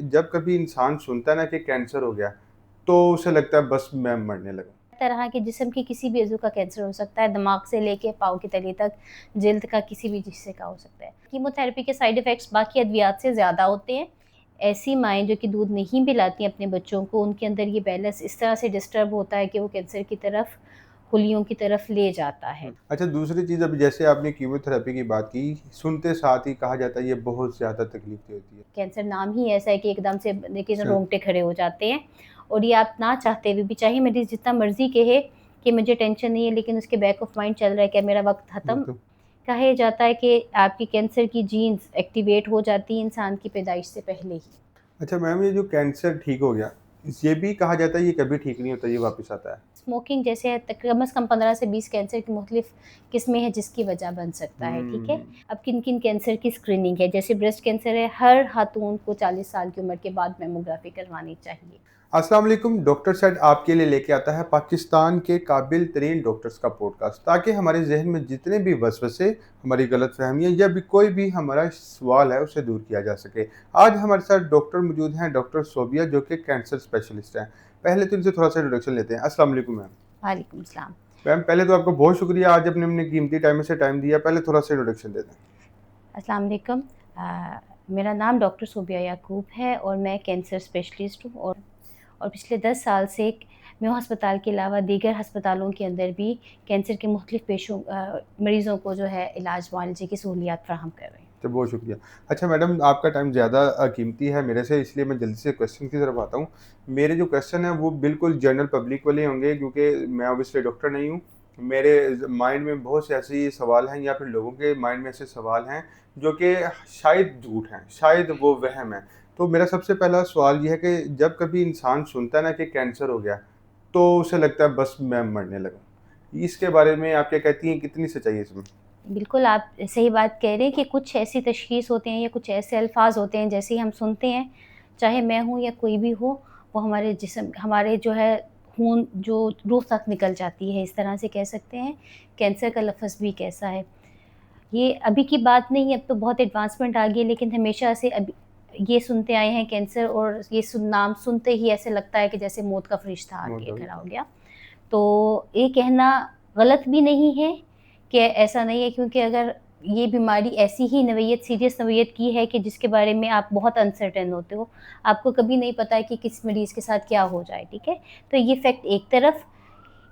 जब कभी इंसान सुनता है ना कि कैंसर हो गया, तो उसे लगता है बस मैं मरने लगा। तरह के जिस्म के किसी भी अज़ू का कैंसर हो सकता है, दिमाग से लेके पाँव की तली तक, जिल्द का किसी भी हिस्से का हो सकता है। कीमोथेरेपी के साइड इफ़ेक्ट्स बाकी अद्वियात से ज़्यादा होते हैं। ऐसी माएँ जो कि दूध नहीं पिलाती अपने बच्चों को, उनके अंदर ये बैलेंस इस तरह से डिस्टर्ब होता है कि वो कैंसर की तरफ, खुलियों की तरफ ले जाता है। अच्छा, दूसरी चीज़, अभी जैसे आपने कीमोथेरेपी की बात की, सुनते साथ ही कहा जाता है ये बहुत ज़्यादा तकलीफ़ दे होती है। कैंसर नाम ही ऐसा है कि एकदम से देखिए अच्छा, रोंगटे खड़े हो जाते हैं और ये आप ना चाहते हुए भी चाहे मरीज़ जितना मर्ज़ी कहे कि मुझे टेंशन नहीं है, लेकिन उसके बैक ऑफ माइंड चल रहा है कि मेरा वक़्त ख़त्म। बिल्कुल। कहा जाता है कि आपकी कैंसर की जीन्स एक्टिवेट हो जाती हैं इंसान की पैदाइश से पहले ही। अच्छा मैम, ये जो कैंसर ठीक हो गया, ये भी कहा जाता है ये कभी ठीक नहीं होता, ये वापस आता है। स्मोकिंग जैसे है कम से कम 15 से 20 कैंसर की मुख्तलिफ किस्में हैं जिसकी वजह बन सकता है, ठीक है? हुँ। अब किन-किन कैंसर की स्क्रीनिंग है, जैसे ब्रेस्ट कैंसर है, हर खातून को 40 साल की उम्र के बाद मैमोग्राफी करवानी चाहिए। अस्सलाम वालेकुम। डॉक्टर सेड आपके लिए लेके आता है पाकिस्तान के काबिल तरीन डॉक्टर्स का पॉडकास्ट, ताकि हमारे जहन में जितने भी वसवसे, हमारी गलतफहमियां या भी कोई भी हमारा सवाल है उसे दूर किया जा सके। आज हमारे साथ डॉक्टर मौजूद हैं, डॉक्टर सोबिया, जो कि कैंसर स्पेशलिस्ट हैं। पहले तो इनसे थोड़ा सा इंट्रोडक्शन लेते हैं। अस्सलाम वालेकुम मैम। वालेकुम सलाम। मैम, पहले तो आपका बहुत शुक्रिया, आज अपने कीमती टाइम में से टाइम दिया। पहले थोड़ा सा इंट्रोडक्शन दे दें। अस्सलाम वालेकुम। मेरा नाम डॉक्टर सोबिया याकूब है और मैं कैंसर स्पेशलिस्ट हूँ और पिछले 10 साल से मेयो अस्पताल के अलावा दीगर अस्पतालों के अंदर भी कैंसर के मुख्तलिफ मरीज़ों को जो है इलाज मुआलजे की सहूलियात फ़राहम कर रही हूँ। तो बहुत शुक्रिया। अच्छा मैडम, आपका टाइम ज़्यादा कीमती है मेरे से, इसलिए मैं जल्दी से क्वेश्चन की तरफ आता हूँ। मेरे जो क्वेश्चन हैं वो बिल्कुल जनरल पब्लिक वाले होंगे, क्योंकि मैं ऑब्वियसली डॉक्टर नहीं हूँ। मेरे माइंड में बहुत से ऐसे सवाल हैं, या फिर लोगों के माइंड में ऐसे सवाल हैं जो कि शायद झूठ हैं, शायद वो वहम है। तो मेरा सबसे पहला सवाल ये है कि जब कभी इंसान सुनता है ना कि कैंसर हो गया, तो उसे लगता है बस मैं मरने लगा। इसके बारे में आप क्या कहती हैं, कितनी सच्चाई है इसमें? बिल्कुल, आप सही बात कह रहे हैं कि कुछ ऐसी तशख़ीस होते हैं या कुछ ऐसे अल्फ़ाज़ होते हैं जैसे ही हम सुनते हैं, चाहे मैं हूँ या कोई भी हो, वो हमारे जिस्म हमारे जो है खून जो रूह तक निकल जाती है, इस तरह से कह सकते हैं। कैंसर का लफ़्ज़ भी कैसा है। ये अभी की बात नहीं है, अब तो बहुत एडवांसमेंट आ गई है, लेकिन हमेशा से अभी ये सुनते आए हैं कैंसर और ये नाम सुनते ही ऐसे लगता है कि जैसे मौत का फ़रिश्ता आके खड़ा हो गया। तो ये कहना गलत भी नहीं है कि ऐसा नहीं है, क्योंकि अगर ये बीमारी ऐसी ही नवैयत सीरियस नवैयत की है कि जिसके बारे में आप बहुत अनसर्टेन होते हो, आपको कभी नहीं पता है कि किस मरीज़ के साथ क्या हो जाए, ठीक है? तो ये फैक्ट एक तरफ,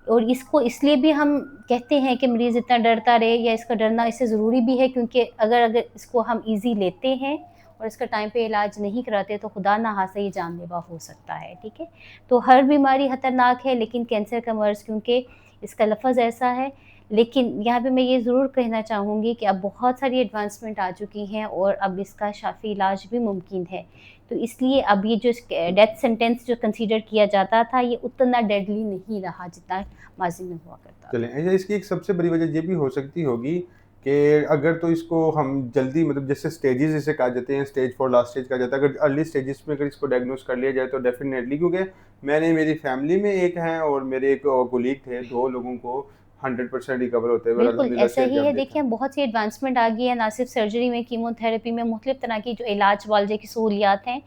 और इसको इसलिए भी हम कहते हैं कि मरीज़ इतना डरता रहे या इसका डरना इससे ज़रूरी भी है, क्योंकि अगर अगर इसको हम ईज़ी लेते हैं और इसका टाइम पे इलाज नहीं कराते तो खुदा ना खास्ता ये जानलेवा हो सकता है, ठीक है? तो हर बीमारी ख़तरनाक है, लेकिन कैंसर का मर्ज़ क्योंकि इसका लफ़्ज़ ऐसा है। लेकिन यहाँ पे मैं ये ज़रूर कहना चाहूँगी कि अब बहुत सारी एडवांसमेंट आ चुकी हैं और अब इसका शाफ़ी इलाज भी मुमकिन है। तो इसलिए अब ये जो डेथ सेंटेंस जो कंसीडर किया जाता था, ये उतना डेडली नहीं रहा जितना माज़ी में हुआ करता चलें, था। अच्छा, इसकी एक सबसे बड़ी वजह ये भी हो सकती होगी कि अगर तो इसको हम जल्दी, मतलब जैसे स्टेजेस जिसे कहा जाते हैं, स्टेज 4 लास्ट स्टेज कहा जाता है, अगर अर्ली स्टेजेस में अगर इसको डायग्नोस कर लिया जाए तो डेफिनेटली, क्योंकि मैंने, मेरी फैमिली में एक हैं और मेरे एक कोलीग थे, 2 लोगों को 100% रिकवर होते हुए बिल्कुल, अल्हम्दुलिल्लाह ऐसा से ही जब है। देखा। देखिए, बहुत सी एडवांसमेंट आ गई है, ना सिर्फ़ सर्जरी में, कीमोथेरेपी में, मुख़्तलिफ़ तरह की जो इलाज मुआलजे की सहूलियात हैं,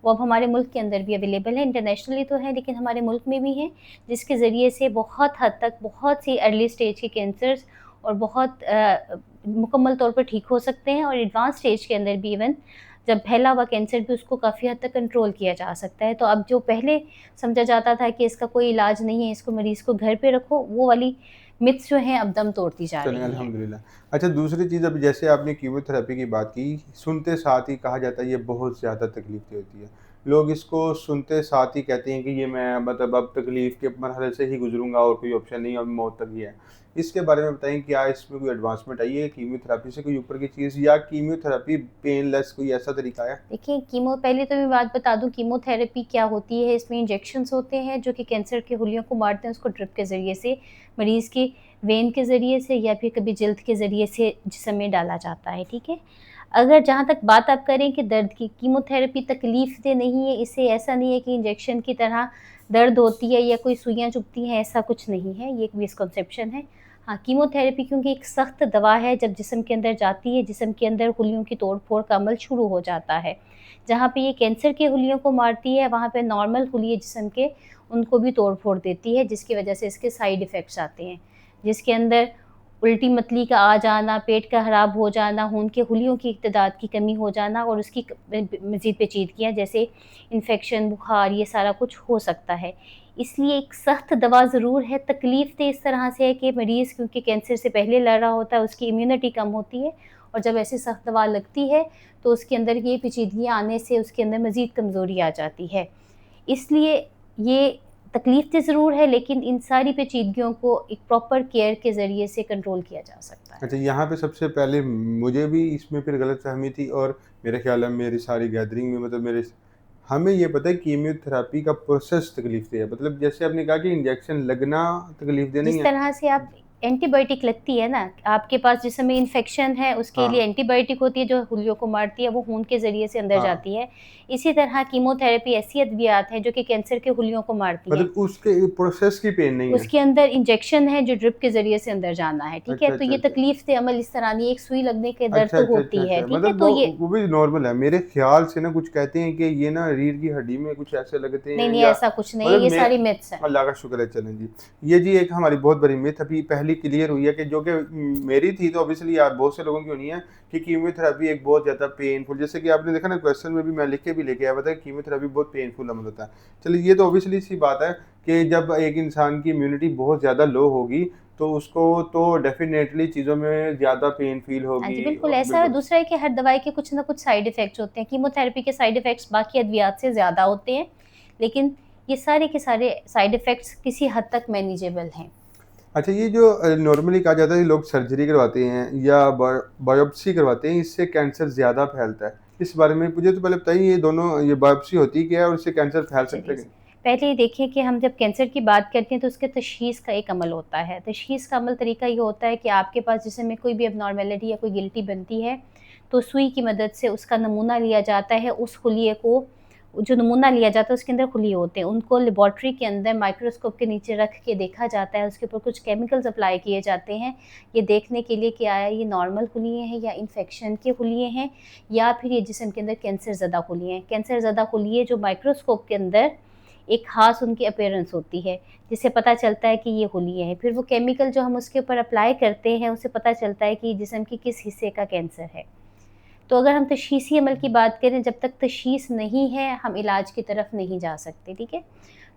वो अब हमारे मुल्क के अंदर भी अवेलेबल हैं। इंटरनेशनली तो है, लेकिन हमारे मुल्क में भी हैं, जिसके ज़रिए से बहुत हद तक बहुत सी अर्ली स्टेज के कैंसर्स और बहुत मुकम्मल तौर पर ठीक हो सकते हैं, और एडवांस स्टेज के अंदर भी इवन जब फैला हुआ कैंसर भी उसको काफ़ी हद तक कंट्रोल किया जा सकता है। तो अब जो पहले समझा जाता था कि इसका कोई इलाज नहीं है, इसको मरीज़ को घर पे रखो, वो वाली मिथ्स जो हैं अब दम तोड़ती जा चलें, रही हैं। अल्हम्दुलिल्लाह। अच्छा, दूसरी चीज़, अभी जैसे आपने कीमोथेरेपी की बात की, सुनते साथ ही कहा जाता है ये बहुत ज़्यादा तकलीफ़ दे होती है। लोग इसको सुनते साथ ही कहते हैं कि ये मैं, मतलब अब तकलीफ़ के मरहले से ही गुज़रूँगा और कोई ऑप्शन नहीं, अब मौत तक ही है। इसके बारे में बताएँ, क्या इसमें कोई एडवांसमेंट आई है कीमोथेरेपी से कोई ऊपर की चीज़, या कीमोथेरेपी पेनलेस कोई ऐसा तरीका है? देखिए, कीमो पहले तो मैं बात बता दूँ कीमोथेरेपी क्या होती है। इसमें इंजेक्शंस होते हैं जो कि कैंसर के हुलियों को मारते हैं, उसको ड्रिप के ज़रिए से, मरीज़ की वेन के ज़रिए से या फिर कभी जल्द के ज़रिए से जिस्म में डाला जाता है, ठीक है? अगर जहाँ तक बात आप करें कि दर्द की, कीमोथेरेपी तकलीफ़देह नहीं है, इससे ऐसा नहीं है कि इंजेक्शन की तरह दर्द होती है या कोई सुइयाँ चुभती हैं, ऐसा कुछ नहीं है, ये एक मिसकंसेप्शन है। हाँ, कीमोथेरेपी क्योंकि एक सख्त दवा है, जब जिस्म के अंदर जाती है, जिस्म के अंदर हुलियों की तोड़-फोड़ का अमल शुरू हो जाता है। जहाँ पे ये कैंसर के हुलियों को मारती है, वहाँ पे नॉर्मल हुलिये जिस्म के, उनको भी तोड़-फोड़ देती है, जिसकी वजह से इसके साइड इफ़ेक्ट्स आते हैं। जिसके अंदर उल्टी मतली का आ जाना, पेट का खराब हो जाना, खून के हुलियों की तादाद की कमी हो जाना और उसकी मज़ीद पेचीदगियाँ जैसे इन्फेक्शन, बुखार, ये सारा कुछ हो सकता है। इसलिए एक सख्त दवा ज़रूर है, तकलीफ़ तो इस तरह से है कि मरीज़ क्योंकि कैंसर से पहले लड़ रहा होता है, उसकी इम्यूनिटी कम होती है और जब ऐसी सख्त दवा लगती है, तो उसके अंदर ये पेचीदगियाँ आने से उसके अंदर मज़ीद कमज़ोरी आ जाती है। इसलिए ये तकलीफ़ तो ज़रूर है, लेकिन इन सारी पेचीदगियों को एक प्रॉपर केयर के ज़रिए से कंट्रोल किया जा सकता है। अच्छा, यहाँ पे सबसे पहले मुझे भी इसमें फिर गलतफ़हमी थी और मेरे ख़्याल में मेरी सारी गैदरिंग में मतलब मेरे हमें ये पता है कीमोथेरेपी का प्रोसेस तकलीफ़ दे है। मतलब जैसे आपने कहा कि इंजेक्शन लगना तकलीफ़ दे नहीं जिस है। तरह से आप एंटीबायोटिक लगती है ना, आपके पास जिस समय इन्फेक्शन है उसके लिए हाँ, एंटीबायोटिक होती है जो हुलियों को मारती है, वो खून के ज़रिए से अंदर हाँ। जाती है। इसी तरह कीमोथेरेपी ऐसी अद्वियात हैं जो कि कैंसर के हुलियों को मारती हैं। मतलब उसके प्रोसेस की पेन नहीं है। उसके अंदर इंजेक्शन है जो ड्रिप के ज़रिए से अंदर जाना है, ठीक है? अच्छा, तो अच्छा, ये अच्छा। तकलीफ़ अमल इस तरह नहीं है, एक सुई लगने के दर्द अच्छा, तो अच्छा, अच्छा, होती है, अच्छा। ठीक है? मतलब तो ये वो भी नॉर्मल है। मेरे ख़्याल से ना कुछ कहते हैं कि ये ना रीढ़ की हड्डी में कुछ ऐसे लगते नहीं, हैं नहीं या ऐसा कुछ नहीं है, मतलब ये मैं सारी मिथ्स हैं। अल्लाह का शुक्र है चलें जी। ये जी एक हमारी बहुत बड़ी मिथ अभी पहली क्लियर हुई है कि जो कि मेरी थी तो ऑब्वियसली आप बहुत से लोगों की होनी है कि कीमोथेरेपी एक बहुत ज़्यादा पेनफुल जैसे कि आपने देखा ना क्वेश्चन में भी मैं लिख के भी लेके आया हुआ था कि कीमोथेरेपी बहुत पेनफुल अमल होता है। चलिए ये तो ऑब्वियसली सी बात है कि जब एक इंसान की इम्यूनिटी बहुत ज़्यादा लो होगी तो उसको तो डेफ़िनेटली चीज़ों में ज़्यादा पेन फ़ील हाँ जी, होगी बिल्कुल ऐसा है। बिल्कुल। दूसरा है कि हर दवाई के कुछ ना कुछ साइड इफ़ेक्ट्स होते हैं। कीमोथेरेपी के साइड इफ़ेक्ट्स बाकी अद्वियात से ज़्यादा होते हैं, लेकिन ये सारे के सारे साइड इफ़ेक्ट्स किसी हद तक मैनेजेबल हैं। अच्छा ये जो नॉर्मली कहा जाता है कि लोग सर्जरी करवाते हैं या बायोप्सी करवाते हैं इससे कैंसर ज़्यादा फैलता है। इस बारे में मुझे तो पहले बताइए ये दोनों ये बायोप्सी होती क्या है और इससे कैंसर फैल सकता चलिए, है क्या? पहले ये देखिए कि हम जब कैंसर की बात करते हैं तो उसके तशख़ीस का एक अमल होता है। तशख़ीस का अमल तरीका ये होता है कि आपके पास जिस्म में कोई भी एब्नॉर्मैलिटी या कोई गिल्टी बनती है, तो सुई की मदद से उसका नमूना लिया जाता है। उस खुलिये को जो नमूना लिया जाता है उसके अंदर खुलिये होते हैं। उनको लेबॉरेटरी के अंदर माइक्रोस्कोप के नीचे रख के देखा जाता है। उसके ऊपर कुछ केमिकल्स अप्लाई किए जाते हैं, ये देखने के लिए कि आया ये नॉर्मल खुलिये हैं या इन्फेक्शन के खुलिये हैं या फिर ये जिस्म के अंदर कैंसर ज़दा खुलिये हैं। कैंसर ज़दा खुलिये जो माइक्रोस्कोप के अंदर एक ख़ास उनकी अपीयरेंस होती है, जिससे पता चलता है कि ये हुलिये हैं। फिर वो केमिकल जो हम उसके ऊपर अप्लाई करते हैं, उससे पता चलता है कि जिस्म के किस हिस्से का कैंसर है। तो अगर हम तशख़ीसी अमल की बात करें, जब तक तशख़ीस नहीं है, हम इलाज की तरफ नहीं जा सकते, ठीक है?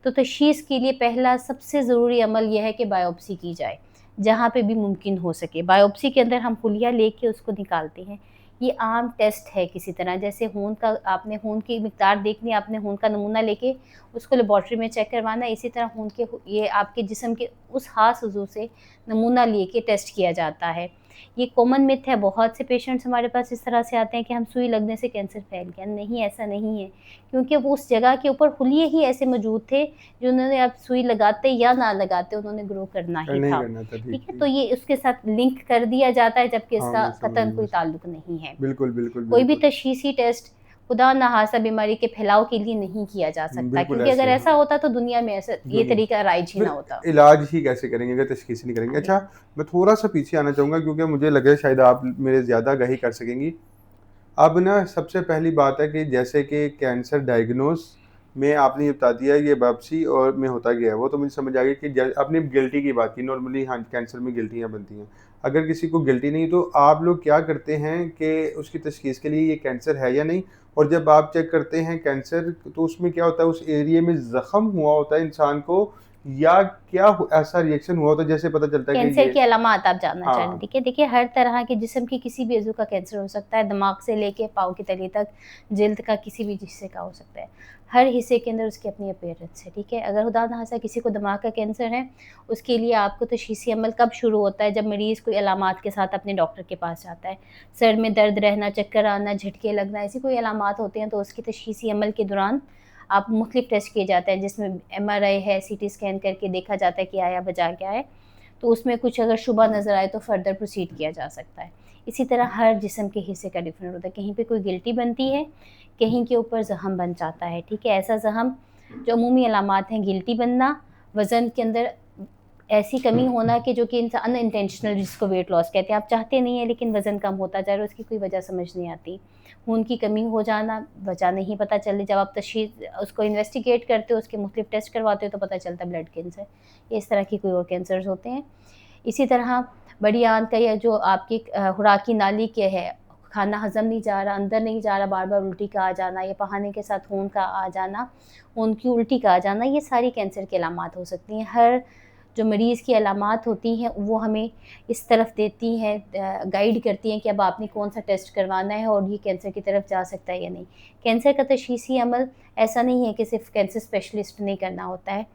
तो तशख़ीस के लिए पहला सबसे ज़रूरी अमल ये है कि बायोप्सी की जाए, जहाँ पे भी मुमकिन हो सके। बायोप्सी के अंदर हम खुलिया लेके उसको निकालते हैं। ये आम टेस्ट है किसी तरह, जैसे खून का आपने खून की मिक़दार देखनी है, आपने खून का नमूना लेके उसको लेबॉरेटरी में चेक करवाना है, इसी तरह खून के ये आपके जिस्म के उस ख़ास उज़ू से नमूना लेके टेस्ट किया जाता है। ये कॉमन मिथ है, बहुत से पेशेंट्स हमारे पास इस तरह से आते हैं कि हम सुई लगने से कैंसर फैल गया। नहीं, ऐसा नहीं है, क्योंकि वो उस जगह के ऊपर खुलिये ही ऐसे मौजूद थे, जिन्होंने आप सुई लगाते या ना लगाते, उन्होंने ग्रो करना ही नहीं था। करना था ठीक, ठीक है? तो ठीक। ये उसके साथ लिंक कर दिया जाता है, जबकि हाँ, इसका मैं समझ कतई गया कोई बस। ताल्लुक नहीं है। बिल्कुल, बिल्कुल, कोई भी बिल्कुल। तशख़ीसी टेस्ट खुदा न ख़ास्ता बीमारी के फैलाव के लिए नहीं किया जा सकता, बिल्कुल क्योंकि अगर ऐसे ऐसा हाँ, होता तो दुनिया में ऐसा ये दुनिया तरीका राइज ही ना फिर होता। इलाज ही कैसे करेंगे अगर तशख़ीस नहीं करेंगे? हाँ जी। अच्छा, मैं थोड़ा-सा पीछे आना चाहूँगा क्योंकि मुझे लग रहा है शायद आप मेरे ज़्यादा आगाही कर सकेंगी। अब ना सबसे पहली बात है कि जैसे कि कैंसर डायग्नोस में आपने ये बता दिया ये बायोप्सी और में होता क्या है, वो तो मुझे समझ आ गया कि आपने गिल्टी की बात की नॉर्मली हाँ, कैंसर में गिल्टियाँ बनती हैं। अगर किसी को गिल्टी नहीं तो आप लोग क्या करते हैं कि उसकी तशख़ीस के लिए ये कैंसर है या नहीं? और जब आप चेक करते हैं कैंसर तो उसमें क्या होता है उस एरिया में ज़ख्म हुआ होता है इंसान को या क्या ऐसा रिएक्शन हुआ होता है जैसे पता चलता है कि कैंसर ये की अलामात आप जानना चाह रहे हैं, हाँ, ठीक है? देखिए, हर तरह के जिस्म के किसी भी अज़ू का कैंसर हो सकता है, दिमाग से लेके पाँव की तली तक, जिल्द का किसी भी हिस्से का हो सकता है। हर हिस्से के अंदर उसकी अपनी अपीयरेंस है, ठीक है? अगर खुदा न ख़ास्ता किसी को दिमाग का कैंसर है, उसके लिए आपको तशख़ीसी अमल कब शुरू होता है, जब मरीज़ कोई अलामात के साथ अपने डॉक्टर के पास जाता है। सर में दर्द रहना, चक्कर आना, झटके लगना, ऐसी कोई अलामात होते हैं तो उसकी तशख़ीसी अमल के दौरान आप मुख्तलिफ़ टेस्ट किए जाते हैं, जिसमें एमआरआई है, सीटी स्कैन करके देखा जाता है कि आया वजह क्या है। तो उसमें कुछ अगर शुबा नज़र आए तो फ़र्दर प्रोसीड किया जा सकता है। इसी तरह हर जिस्म के हिस्से का डिफ़रेंट होता है, कहीं पे कोई गिल्टी बनती है, कहीं के ऊपर ज़ख़म बन जाता है, ठीक है? ऐसा ज़ख़म जो अमूमी अलामात हैं गिल्टी बनना, वज़न के अंदर ऐसी कमी होना कि जो कि इंसान अनइंटेंशनल, जिसको वेट लॉस कहते हैं, आप चाहते नहीं हैं लेकिन वज़न कम होता जा रहा है, उसकी कोई वजह समझ नहीं आती। खून की कमी हो जाना, वजह नहीं पता चली, जब आप तशख़ीस उसको इन्वेस्टिगेट करते हो, उसके मुख्तलिफ टेस्ट करवाते हो तो पता चलता है ब्लड कैंसर, इस तरह के कोई और कैंसर्स होते हैं। इसी तरह बड़ी आंत का या जो आपकी खुराकी नाली के है, खाना हज़म नहीं जा रहा, अंदर नहीं जा रहा, बार-बार उल्टी का आ जाना या पहाने के साथ खून का आ जाना, खून की उल्टी का आ जाना, ये सारी कैंसर की अलामात हो सकती हैं। हर जो मरीज़ की अलामात होती हैं वो हमें इस तरफ देती हैं, गाइड करती हैं कि अब आपने कौन-सा टेस्ट करवाना है और ये कैंसर की तरफ जा सकता है या नहीं। कैंसर का तशख़ीसी अमल ऐसा नहीं है कि सिर्फ़ कैंसर स्पेशलिस्ट ने करना होता है,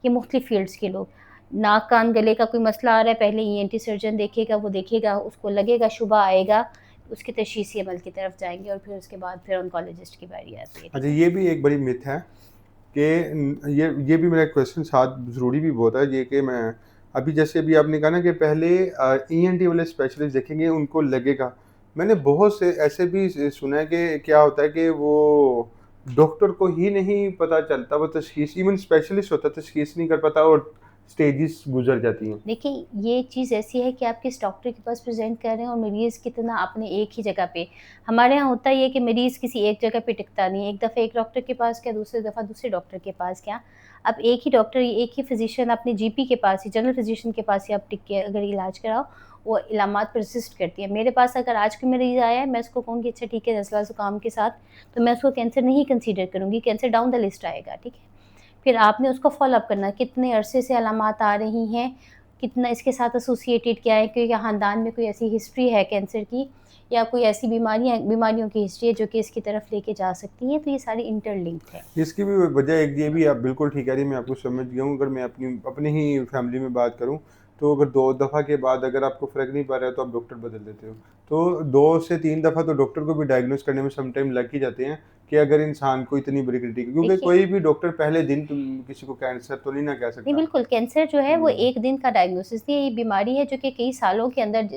ये मुख्तलिफ़ फ़ील्ड्स के लोग, नाक कान गले का कोई मसला आ रहा है, पहले ईएनटी सर्जन देखेगा, वो देखेगा, उसको लगेगा, शुबा आएगा, उसके तशख़ीसी अमल की तरफ जाएँगे और फिर उसके बाद फिर ऑन्कोलॉजिस्ट की बारी आती है, ठीक अच्छा, है? ये भी एक बड़ी मिथ है कि ये भी मेरा क्वेश्चन साथ ज़रूरी भी बहुत है ये कि मैं अभी जैसे अभी आपने कहा ना कि पहले ईएनटी वाले स्पेशलिस्ट देखेंगे, उनको लगेगा। मैंने बहुत से ऐसे भी सुना है कि क्या होता है कि वो डॉक्टर को ही नहीं पता चलता, वो तशख़ीस इवन स्पेशलिस्ट होता है, तशख़ीस नहीं कर पाता और स्टेजेस गुज़र जाती हैं। देखिए, ये चीज़ ऐसी है कि आप किस डॉक्टर के पास प्रेज़ेंट कर रहे हैं और मरीज़ कितना अपने एक ही जगह पे, हमारे यहाँ होता ये है कि मरीज़ किसी एक जगह पे टिकता नहीं है, एक दफ़ा एक डॉक्टर के पास गया, दूसरी दफ़ा दूसरे डॉक्टर के पास गया। अब एक ही डॉक्टर, एक ही फ़िज़िशियन अपने जीपी के पास ही, जनरल फ़िज़िशियन के पास ही आप टिक के अगर इलाज कराओ, वो इलामात परसिस्ट करती है। मेरे पास अगर आज कोई मरीज़ आया है, मैं उसको कहूँगी अच्छा ठीक है, नज़ला ज़ुकाम के साथ, तो मैं उसको कैंसर नहीं कंसीडर करूँगी, कैंसर डाउन द लिस्ट आएगा, ठीक है? फिर आपने उसको फ़ॉलो अप करना है, कितने अरसे से अलामात आ रही हैं, कितना इसके साथ एसोसिएटेड क्या है, कि ख़ानदान में कोई ऐसी हिस्ट्री है कैंसर की या कोई ऐसी बीमारियों की हिस्ट्री है जो कि इसकी तरफ लेके जा सकती हैं, तो ये सारी इंटरलिंक्ड है। इसकी भी वजह एक ये भी आप बिल्कुल ठीक कह रही हैं, मैं आपको समझ गया हूँ। अगर मैं अपनी ही फैमिली में बात करूँ, तो अगर 2 दफ़ा के बाद अगर आपको फ़र्क नहीं पड़ रहा है, तो आप डॉक्टर बदल देते हो। तो 2 से 3 दफ़ा तो डॉक्टर को भी डायग्नोज़ करने में सम टाइम लग ही जाते हैं कि अगर इंसान को इतनी बड़ी क्रिटिक, क्योंकि देखिए, कोई भी डॉक्टर पहले दिन तुम किसी को कैंसर तो नहीं ना कह नहीं सकता। बिल्कुल, कैंसर जो है वो हुँ। एक दिन का डायग्नोसिस नहीं है, ये बीमारी है जो कि कई सालों के अंदर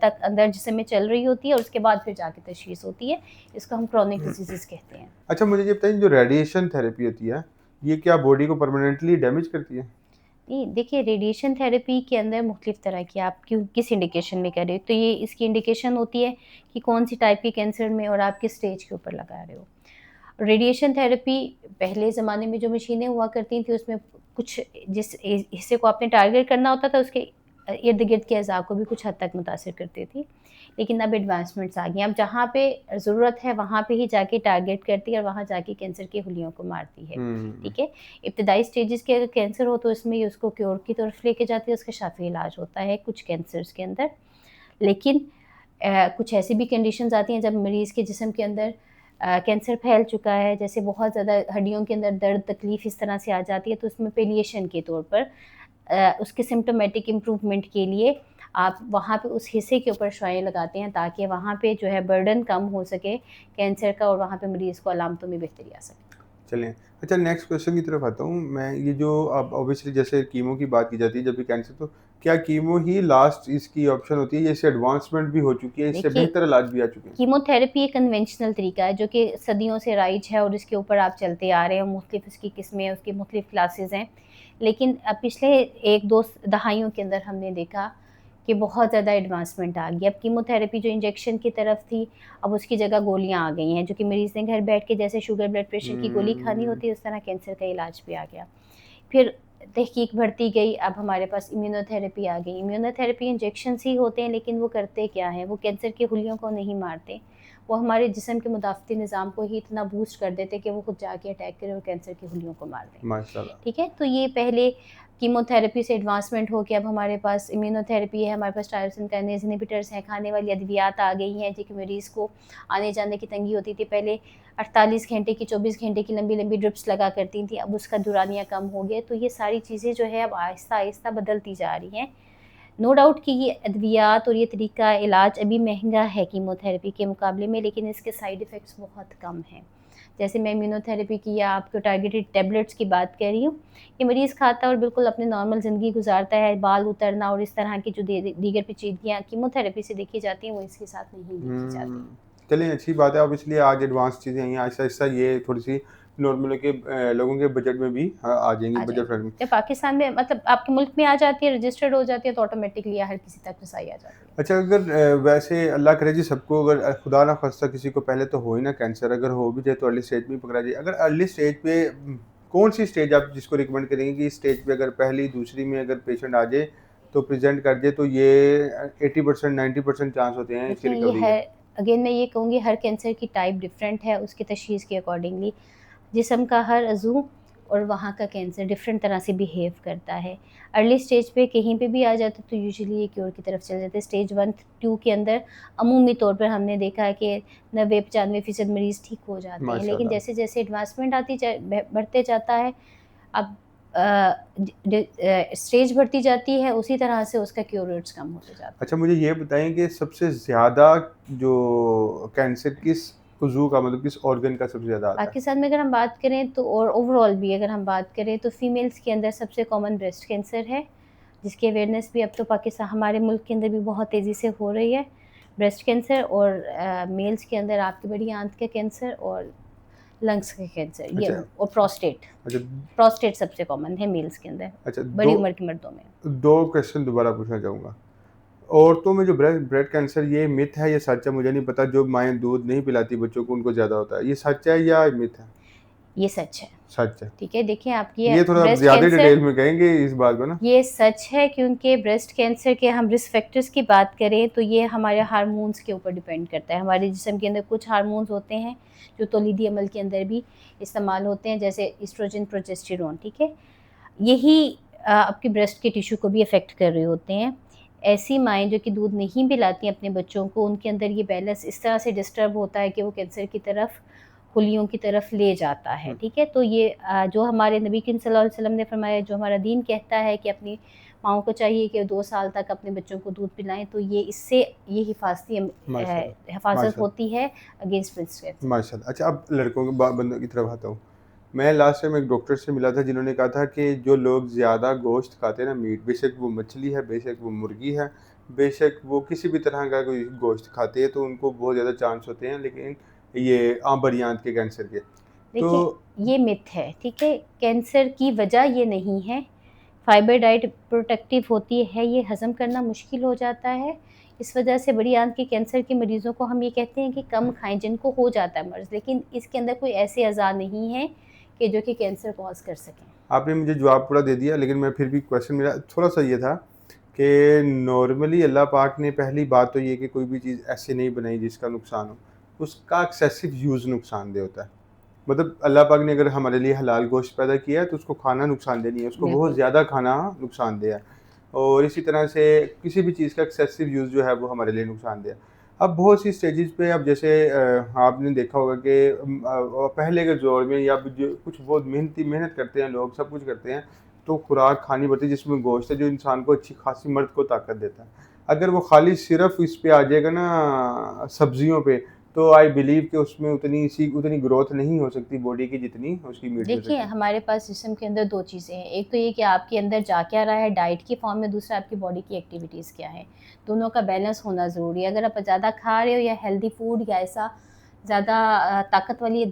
तक अंदर जिस्म में चल रही होती है और उसके बाद फिर जाके तशख़ीस होती है। इसको हम क्रोनिक डिसीज़ेज़ कहते हैं। अच्छा, मुझे ये बताइए जो रेडिएशन थेरेपी होती है, ये क्या बॉडी को परमानेंटली डैमेज करती है? नहीं, देखिए रेडिएशन थेरेपी के अंदर मुख्तलिफ़ तरह की, आप क्यों किस इंडिकेशन में कर रहे हो, तो ये इसकी इंडिकेशन होती है कि कौन-सी टाइप के कैंसर में और आप किस स्टेज के ऊपर लगा रहे हो। रेडिएशन थेरेपी पहले ज़माने में जो मशीनें हुआ करती थी उसमें कुछ जिस हिस्से को आपने टारगेट करना होता था उसके इर्द-गिर्द के अज़ा को भी कुछ हद तक मुतासिर करती थी। लेकिन अब एडवांसमेंट्स आ गई हैं, अब जहाँ पे ज़रूरत है वहाँ पे ही जाके टारगेट करती है और वहाँ जाके कैंसर की हुलियों को मारती है, हुँ। ठीक है? इब्तिदाई स्टेजेस के अगर कैंसर हो तो इसमें ये उसको क्योर की तरफ लेके जाती है, उसका शाफ़ी इलाज होता है कुछ कैंसर्स के अंदर। लेकिन कुछ ऐसी भी कंडीशंस आती हैं जब मरीज़ के जिस्म के अंदर कैंसर फैल चुका है, जैसे बहुत ज़्यादा हड्डियों के अंदर दर्द, तकलीफ़ इस तरह से आ जाती है, तो उसमें पैलिएशन के तौर पर उसके सिम्प्टोमेटिक इम्प्रूवमेंट के लिए आप वहाँ पे उस हिस्से के ऊपर शुआएँ लगाते हैं ताकि वहाँ पे जो है बर्डन कम हो सके कैंसर का और वहाँ पे मरीज़ को अलामतों में बेहतरी आ सके। चलें। अच्छा, नेक्स्ट क्वेश्चन की तरफ आता हूँ मैं। ये जो अब ऑब्वियसली जैसे कीमो की बात की जाती है जब भी कैंसर, तो क्या कीमो ही लास्ट इसकी ऑप्शन होती है या इससे एडवांसमेंट भी हो चुकी है, इससे देखिए, बेहतर इलाज भी आ चुके हैं? कीमोथेरेपी एक कन्वेंशनल तरीका है जो कि सदियों से राइज है और इसके ऊपर आप चलते आ रहे हैं, मुख्तलिफ़ इसकी किस्में हैं, उसकी मुख्तलिफ़ क्लासेस हैं। लेकिन पिछले 1-2 दहाइयों के अंदर हमने देखा कि बहुत ज़्यादा एडवांसमेंट आ गई। अब कीमोथेरेपी जो इंजेक्शन की तरफ थी, अब उसकी जगह गोलियाँ आ गई हैं, जो कि मरीज़ ने घर बैठ के जैसे शुगर, ब्लड प्रेशर की गोली खानी हुँ। होती है, उस तरह कैंसर का इलाज भी आ गया। फिर तहकीक बढ़ती गई, अब हमारे पास इम्यूनोथेरेपी आ गई। इम्यूनोथेरेपी इंजेक्शंस ही होते हैं लेकिन वो करते क्या हैं? वो कैंसर की हुलियों को नहीं मारते। वो हमारे जिस्म के मुदाफ़ती निज़ाम को ही इतना बूस्ट कर देते हैं कि वो खुद जाके अटैक करें और कैंसर की हुलियों को मार दें। माशाल्लाह। ठीक है? तो ये पहले कीमोथेरेपी से एडवांसमेंट हो के अब हमारे पास इम्यूनोथेरेपी है, हमारे पास टायरोसिन काइनेज इन्हिबिटर्स हैं, खाने वाली अद्वियात आ गई हैं, जो कि मरीज़ को आने-जाने की तंगी होती थी। पहले 48 घंटे की, 24 घंटे की लंबी-लंबी ड्रिप्स लगा करती थी, अब उसका दुरानियाँ कम हो गया। तो ये सारी चीज़ें जो है अब आहिस्ता-आहिस्ता बदलती जा रही हैं। नो डाउट कि ये अद्वियात और ये तरीका इलाज अभी महँगा है कीमोथेरेपी के मुकाबले में, लेकिन इसके साइड इफ़ेक्ट्स बहुत कम हैं। जैसे मैं इम्यूनोथेरेपी की या आपको टारगेटेड टैबलेट्स की बात कर रही हूँ, ये मरीज़ खाता है और बिल्कुल अपनी नॉर्मल ज़िंदगी गुज़ारता है, बाल उतरना और इस तरह की जो दीगर पेचीदगियाँ कीमोथेरेपी से देखी जाती हैं, वो इसके साथ नहीं देखी जाती। चलिए, अच्छी बात है। ऑब्वियसली आज एडवांस चीज़ें आई हैं, आहिस्ता-आहिस्ता ये थोड़ी-सी नॉर्मल के लोगों के बजट में भी आ जाएंगी, आ बजट जाएँगी। फ्रेंडली। जब पाकिस्तान में मतलब आपके मुल्क में आ जाती है, रजिस्टर्ड हो जाती है तो ऑटोमेटिकली हर किसी तक रसाई आ जाती है। अच्छा, अगर वैसे अल्लाह करे जी सबको, अगर खुदा ना खास्ता किसी को पहले तो हो ही ना कैंसर, अगर हो भी जाए तो अर्ली स्टेज में ही पकड़ा जाए। अगर अर्ली स्टेज पे कौन सी स्टेज आप जिसको रिकमेंड करेंगे कि इस स्टेज पे अगर पहली दूसरी में अगर पेशेंट आ जाए तो प्रेजेंट कर जाए तो ये 80% 90% चांस होते हैं इसकी देखिए ये रिकवरी है, के। अगेन मैं ये कहूँगी हर कैंसर की टाइप डिफरेंट है, उसकी तशख़ीस के अकॉर्डिंगली जिस्म का हर अज़ू और वहाँ का कैंसर डिफरेंट तरह से बिहेव करता है। अर्ली स्टेज पे कहीं पे भी आ जाता है तो यूजुअली ये क्योर की तरफ चले जाते हैं। स्टेज 1-2 के अंदर अमूमी तौर पर हमने देखा है कि 90-95% मरीज़ ठीक हो जाते हैं। लेकिन माशाल्लाह। जैसे-जैसे एडवांसमेंट आती जा ब बढ़ते जाता है, अब अ, स्टेज बढ़ती जाती है, उसी तरह से उसका क्योर रेट्स कम होते जाते हैं। अच्छा, मुझे ये बताएं कि सबसे ज़्यादा जो कैंसर किस उज़ू का, मतलब किस ऑर्गन का सबसे ज़्यादा आता है? पाकिस्तान में अगर हम बात करें तो और ओवरऑल भी अगर हम बात करें तो फीमेल्स के अंदर सबसे कॉमन ब्रेस्ट कैंसर है, जिसकी अवेयरनेस भी अब तो पाकिस्तान हमारे मुल्क के अंदर भी बहुत तेज़ी से हो रही है। ब्रेस्ट कैंसर और मेल्स के अंदर आपकी बड़ी आंत का कैंसर और लंग्स का कैंसर ये, अच्छा। और प्रोस्टेट। अच्छा। प्रोस्टेट सबसे कॉमन है मेल्स के अंदर, अच्छा, बड़ी उम्र के मर्दों में। 2 क्वेश्चन दोबारा पूछना चाहूँगा। औरतों में जो ब्रेस्ट कैंसर, ये मिथ है या सच है? मुझे नहीं पता, जो माएँ दूध नहीं पिलाती बच्चों को उनको ज़्यादा होता है। ये सच है या मिथ है? ये सच है, सच है। ठीक है? देखिए आपकी ये ये थोड़ा आप ब्रेस्ट ज़्यादा कैंसर, डिटेल में कहेंगे इस बात को ना? ये सच है क्योंकि ब्रेस्ट कैंसर के हम रिस्क फैक्टर्स की बात करें तो ये हमारे हार्मोन्स के ऊपर डिपेंड करता है। हमारे जिस्म के अंदर कुछ हार्मोन्स होते हैं जो तौलीदी अमल के अंदर भी इस्तेमाल होते हैं, जैसे एस्ट्रोजन, प्रोजेस्टेरोन, ठीक है? यही आपके ब्रेस्ट के टिश्यू को भी अफ़ेक्ट कर रहे होते हैं। ऐसी माएँ जो कि दूध नहीं पिलाती अपने बच्चों को, उनके अंदर ये बैलेंस इस तरह से डिस्टर्ब होता है कि वो कैंसर की तरफ, खुलियों की तरफ ले जाता है, हुँ। ठीक है? तो ये जो हमारे नबी करीम सल्लल्लाहु अलैहि वसल्लम ने फरमाया, जो हमारा दीन कहता है कि अपनी माँओं को चाहिए कि 2 साल तक अपने बच्चों को दूध पिलाएँ, तो ये इससे ये माशाल्लाह, हिफ़ाज़त माशाल्लाह, होती है अगेंस्ट ब्रेस्ट कैंसर। माशाल्लाह। अच्छा, अब लड़कों के बंदों की तरफ आता हूँ। मैं लास्ट टाइम एक डॉक्टर से मिला था जिन्होंने कहा था कि जो लोग ज़्यादा गोश्त खाते हैं ना, मीट, बेशक वो मछली है, बेशक वो मुर्गी है, बेशक वो किसी भी तरह का कोई गोश्त खाते हैं, तो उनको बहुत ज़्यादा चांस होते हैं, लेकिन ये आंत आंत के कैंसर के। तो देखिए, ये मिथ है, ठीक है? कैंसर की वजह ये नहीं है। फाइबर डाइट प्रोटेक्टिव होती है, ये हज़म करना मुश्किल हो जाता है। इस वजह से बड़ी आंत के कैंसर के मरीज़ों को हम ये कहते हैं कि कम खाएँ, जिनको हो जाता है मर्ज़, लेकिन इसके अंदर कोई ऐसे अज़ा नहीं है कि जो कि कैंसर कॉज़ कर सकें। आपने मुझे जवाब पूरा दे दिया, लेकिन मैं फिर भी क्वेश्चन मेरा थोड़ा-सा ये था कि नॉर्मली अल्लाह पाक ने पहली बात तो ये कि कोई भी चीज़ ऐसी नहीं बनाई जिसका नुकसान हो। उसका एक्सेसिव यूज़ नुकसानदेह होता है। मतलब अल्लाह पाक ने अगर हमारे लिए हलाल गोश्त पैदा किया है तो उसको खाना नुकसानदेह नहीं है, उसको बहुत बिल्कुल। ज़्यादा खाना नुकसानदेह है। और इसी तरह से किसी भी चीज़ का एक्सेसिव यूज़ जो है वो हमारे लिए नुकसानदेह है। अब बहुत सी स्टेजेज़ पे, अब जैसे आपने देखा होगा कि पहले के दौर में या जो कुछ बहुत मेहनत करते हैं लोग, सब कुछ करते हैं, तो खुराक खानी पड़ती है जिसमें गोश्त है जो इंसान को अच्छी खासी मर्द को ताकत देता है। अगर वो खाली सिर्फ़ इस पे आ जाएगा ना सब्जियों पे, तो आई बिलीव कि उसमें उतनी ग्रोथ नहीं हो सकती बॉडी की जितनी उसकी मीट में हो देखिए, सकती है। हमारे पास जिस्म के अंदर 2 चीज़ें हैं। एक तो ये कि आपके अंदर जा क्या रहा है डाइट की फ़ॉर्म में, दूसरा आपकी बॉडी की एक्टिविटीज़ क्या हैं। दोनों का बैलेंस होना ज़रूरी है। अगर आप ज़्यादा खा रहे हो या हेल्दी फूड या ऐसा ज़्यादा ताकत वाली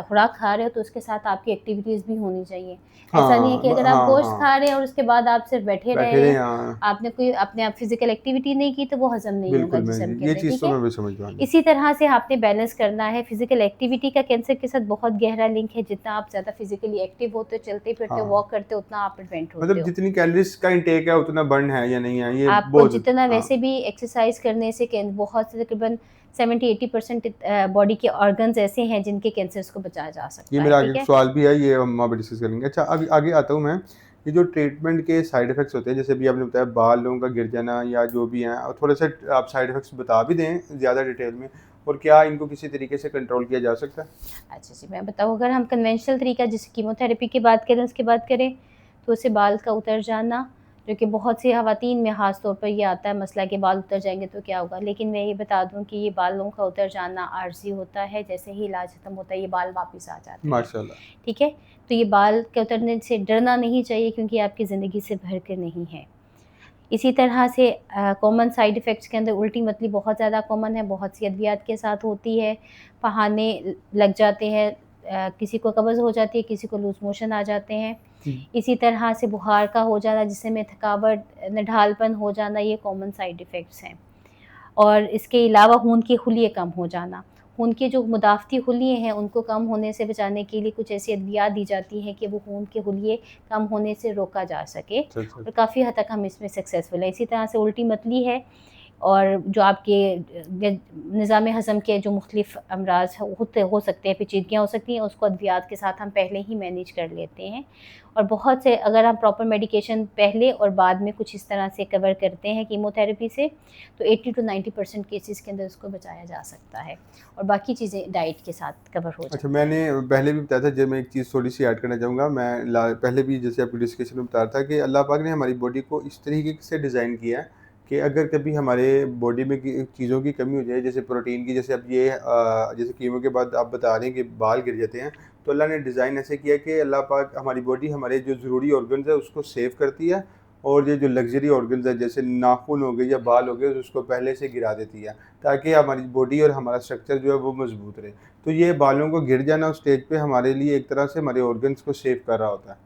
खुराक खा रहे हो तो उसके साथ आपकी एक्टिविटीज़ भी होनी चाहिए। ऐसा नहीं है हाँ, कि अगर आप हाँ, गोश्त हाँ। खा रहे हैं और उसके बाद आप सिर्फ़ बैठे बैठे रहे रहे हैं, हाँ, आपने कोई अपने आप फ़िज़िकल एक्टिविटी नहीं की तो वो हज़म नहीं होगा बिल्कुल मैं जिस्म के ये अंदर, चीज़ ठीक तो है? मैं भी समझ रहा हूँ। इसी तरह से आपने बैलेंस करना है। फ़िज़िकल एक्टिविटी का कैंसर के साथ बहुत गहरा लिंक है। जितना आप ज़्यादा फ़िज़िकली एक्टिव होते हो, चलते-फिरते हो, हाँ, वॉक करते हो, उतना आप प्रिवेंट होते मतलब हो। जितनी कैलोरीज़ का इंटेक है उतना बर्न है या नहीं है, ये आपको बहुत। जितना हाँ, वैसे भी एक्सरसाइज़ करने से कैन बहुत से तकरीबन 70-80% बॉडी के ऑर्गन्स ऐसे हैं जिनके कैंसर्स को बचाया जा ये सकता है, मेरा आगे ठीक एक है? सवाल भी है, ये हम वहाँ पे डिस्कस करेंगे। अच्छा, अभी आगे आता हूँ मैं, ये जो ट्रीटमेंट के साइड इफ़ेक्ट्स होते हैं, जैसे अभी आपने बताया बालों का गिर जाना या जो भी हैं, और थोड़ा-सा आप साइड इफ़ेक्ट्स बता भी दें ज़्यादा डिटेल में, और क्या इनको किसी तरीके से कंट्रोल किया जा सकता है? अच्छा जी, मैं बताऊँ, अगर हम कन्वेंशनल तरीका जैसे कीमोथेरेपी की बात करें, उसकी बात करें, तो उससे बाल का उतर जाना, जो कि बहुत सी ख़वातीन में ख़ास तौर पर ये आता है मसला कि बाल उतर जाएँगे तो क्या होगा? लेकिन मैं ये बता दूँ कि ये बालों का उतर जाना आर्ज़ी होता है, जैसे ही इलाज खत्म होता है ये बाल वापस आ जाते हैं, माशाल्लाह। ठीक है? तो ये बाल के उतरने से डरना नहीं चाहिए क्योंकि आपकी ज़िंदगी से भर के नहीं है। इसी तरह से कॉमन साइड इफ़ेक्ट्स के अंदर उल्टी मतली बहुत ज़्यादा कॉमन है, बहुत सी अद्वियात के साथ होती है, बहाने लग जाते हैं, किसी को कब्ज़ हो जाती है, किसी को लूज़ मोशन आ जाते हैं। जी। इसी तरह से बुखार का हो जाना, जिसमें थकावट, निढालपन हो जाना, ये कॉमन साइड इफ़ेक्ट्स हैं। और इसके अलावा खून की खुलिये कम हो जाना। खून के जो मुदाफ़ती खुलिये हैं, उनको कम होने से बचाने के लिए कुछ ऐसी अद्वियात दी जाती हैं कि वो खून के खुलिये कम होने से रोका जा सके, अच्छा, अच्छा। और काफ़ी हद तक हम इसमें सक्सेसफुल हैं। इसी तरह से उल्टी मतली है, और जो आपके निज़ाम हज़म के जो मुख्तलिफ़ अमराज़ होते हो सकते हैं, पेचीदगियाँ हो सकती हैं, उसको अद्वियात के साथ हम पहले ही मैनेज कर लेते हैं। और बहुत से अगर हम प्रॉपर मेडिकेशन पहले और बाद में कुछ इस तरह से कवर करते हैं कीमोथेरेपी से, तो 80 टू 90% केसेज़ के अंदर उसको बचाया जा सकता है, और बाकी चीज़ें डाइट के साथ कवर हो अच्छा, जाती मैंने हैं। पहले भी बताया था, जब मैं एक चीज़ थोड़ी-सी ऐड करना चाहूँगा। मैं ला पहले भी जैसे आपकी डिस्कशन में बताया था कि अल्लाह पाक ने हमारी बॉडी को इस तरीके से डिज़ाइन किया है कि अगर कभी हमारे बॉडी में की चीज़ों की कमी हो जाए, जैसे प्रोटीन की, जैसे अब ये जैसे कीमो के बाद आप बता रहे हैं कि बाल गिर जाते हैं, तो अल्लाह ने डिज़ाइन ऐसे किया कि अल्लाह पाक हमारी बॉडी हमारे जो ज़रूरी ऑर्गन्स है उसको सेव करती है, और ये जो लग्ज़री ऑर्गन्स है जैसे नाख़ून हो गए या बाल हो गए, उसको पहले से गिरा देती है, ताकि हमारी बॉडी और हमारा स्ट्रक्चर जो है वो मज़बूत रहे। तो ये बालों को गिर जाना उस स्टेज पे हमारे लिए एक तरह से हमारे ऑर्गन्स को सेव कर रहा होता है।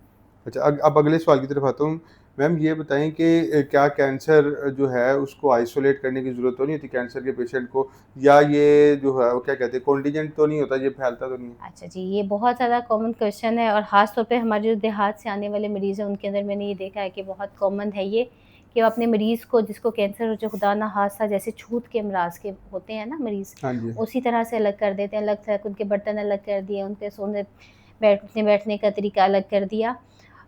अच्छा, अब अगले सवाल की तरफ आता हूँ। मैम ये बताएँ कि क्या कैंसर जो है उसको आइसोलेट करने की ज़रूरत तो नहीं होती कैंसर के पेशेंट को? या ये जो है वो क्या कहते हैं, कॉन्टिजेंट तो नहीं होता, ये फैलता तो नहीं है? अच्छा जी, ये बहुत ज़्यादा कॉमन क्वेश्चन है, और ख़ास तौर पे हमारे जो देहात से आने वाले मरीज़ हैं, उनके अंदर मैंने ये देखा है कि बहुत कॉमन है ये, कि वो अपने मरीज़ को, जिसको कैंसर हो, जो खुदा ना ख़ास्ता जैसे छूत के अमराज़ के होते हैं ना मरीज़, हाँ जी। उसी तरह से अलग कर देते हैं, अलग-थलग उनके बर्तन अलग कर दिए, उनके सोने बैठने का तरीका अलग कर दिया,